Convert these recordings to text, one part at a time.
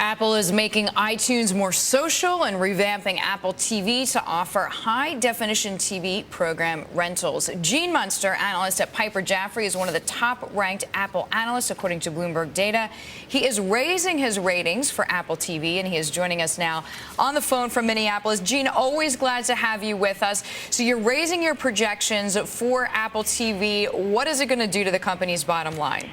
Apple is making iTunes more social and revamping Apple TV to offer high-definition TV program rentals. Gene Munster, analyst at Piper Jaffray, is one of the top-ranked Apple analysts, according to Bloomberg data. He is raising his ratings for Apple TV, and he is joining us now on the phone from Minneapolis. Gene, always glad to have you with us. So you're raising your projections for Apple TV. What is it going to do to the company's bottom line?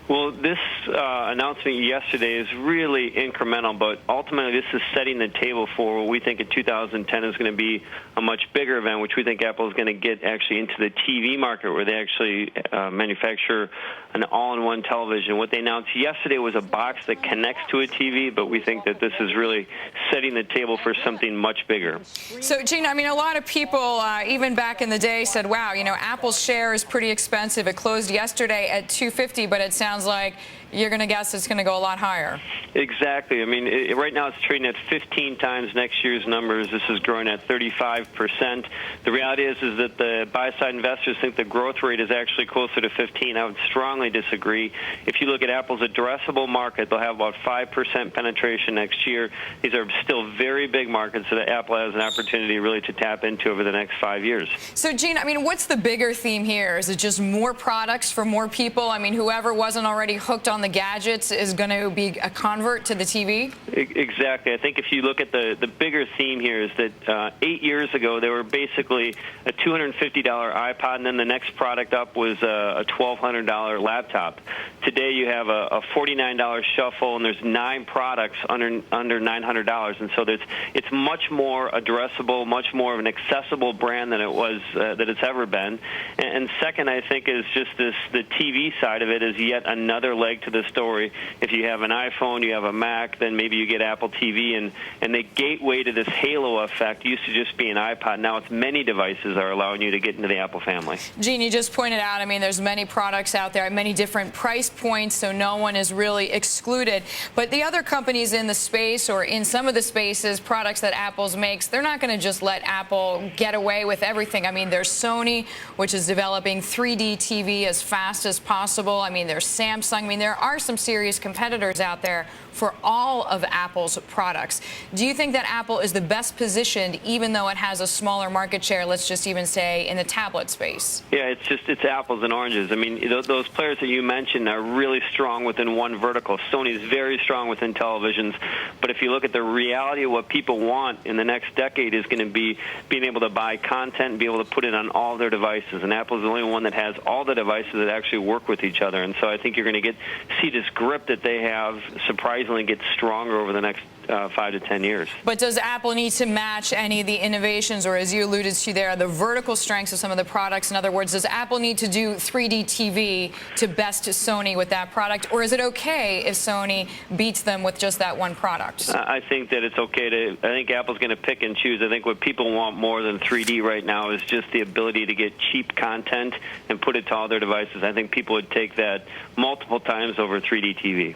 Well, this announcement yesterday is really incremental, but ultimately this is setting the table for what we think in 2010 is going to be a much bigger event, which we think Apple is going to get actually into the TV market, where they actually manufacture an all-in-one television. What they announced yesterday was a box that connects to a TV, but we think that this is really setting the table for something much bigger. So, Gene, I mean, a lot of people, even back in the day, said, wow, you know, Apple's share is pretty expensive. It closed yesterday at $250, but it sounds like you're going to guess it's going to go a lot higher. Exactly. I mean, right now it's trading at 15 times next year's numbers. This is growing at 35%. The reality is that the buy-side investors think the growth rate is actually closer to 15. I would strongly disagree. If you look at Apple's addressable market, they'll have about 5% penetration next year. These are still very big markets that Apple has an opportunity really to tap into over the next 5 years. So, Gene, I mean, what's the bigger theme here? Is it just more products for more people? I mean, whoever wasn't already hooked on the gadgets is going to be a convert to the TV? Exactly. I think if you look at the bigger theme here is that 8 years ago there were basically a $250 iPod, and then the next product up was a $1,200 laptop. Today you have a $49 shuffle, and there's 9 products under $900, and so it's much more addressable, much more of an accessible brand than it was that it's ever been. And second, I think, is just the TV side of it is yet another leg to the story. If you have an iPhone, you have a Mac, then maybe you get Apple TV, and the gateway to this halo effect used to just be an iPod. Now it's many devices are allowing you to get into the Apple family. Gene, you just pointed out, I mean, there's many products out there, many different price points, so no one is really excluded. But the other companies in the space, or in some of the spaces, products that Apple makes, they're not going to just let Apple get away with everything. I mean, there's Sony, which is developing 3D TV as fast as possible. I mean, there's Samsung. I mean, there are some serious competitors out there for all of Apple's products. Do you think that Apple is the best positioned, even though it has a smaller market share, let's just even say, in the tablet space? Yeah, it's apples and oranges. I mean, those players that you mentioned are really strong within one vertical. Sony's very strong within televisions, but if you look at the reality of what people want in the next decade is going to be being able to buy content and be able to put it on all their devices, and Apple's the only one that has all the devices that actually work with each other, and so I think you're going to see this grip that they have surprisingly get stronger over the next 5 to 10 years. But does Apple need to match any of the innovations, or as you alluded to there, the vertical strengths of some of the products? In other words, does Apple need to do 3D TV to best Sony with that product, or is it okay if Sony beats them with just that one product? I think that it's okay to, I think Apple's going to pick and choose. I think what people want more than 3D right now is just the ability to get cheap content and put it to all their devices. I think people would take that multiple times over 3D TV.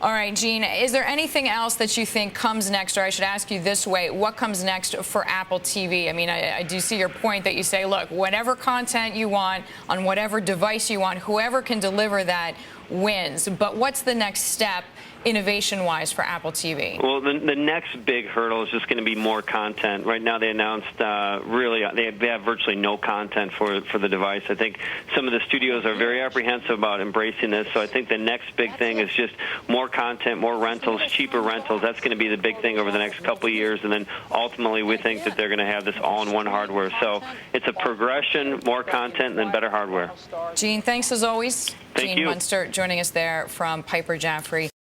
All right, Gene, is there anything else that you think comes next, or I should ask you this way, what comes next for Apple TV? I mean, I do see your point that you say, look, whatever content you want on whatever device you want, whoever can deliver that wins. But what's the next step innovation-wise for Apple TV? Well, the next big hurdle is just going to be more content. Right now they announced really they have virtually no content for the device. I think some of the studios are very apprehensive about embracing this, so I think the next big thing is just more content, more rentals, cheaper rentals. That's going to be the big thing over the next couple of years, and then ultimately we think that they're going to have this all-in-one hardware. So it's a progression, more content, and then better hardware. Gene, thanks as always. Thank you. Gene Munster joining us there from Piper Jaffray.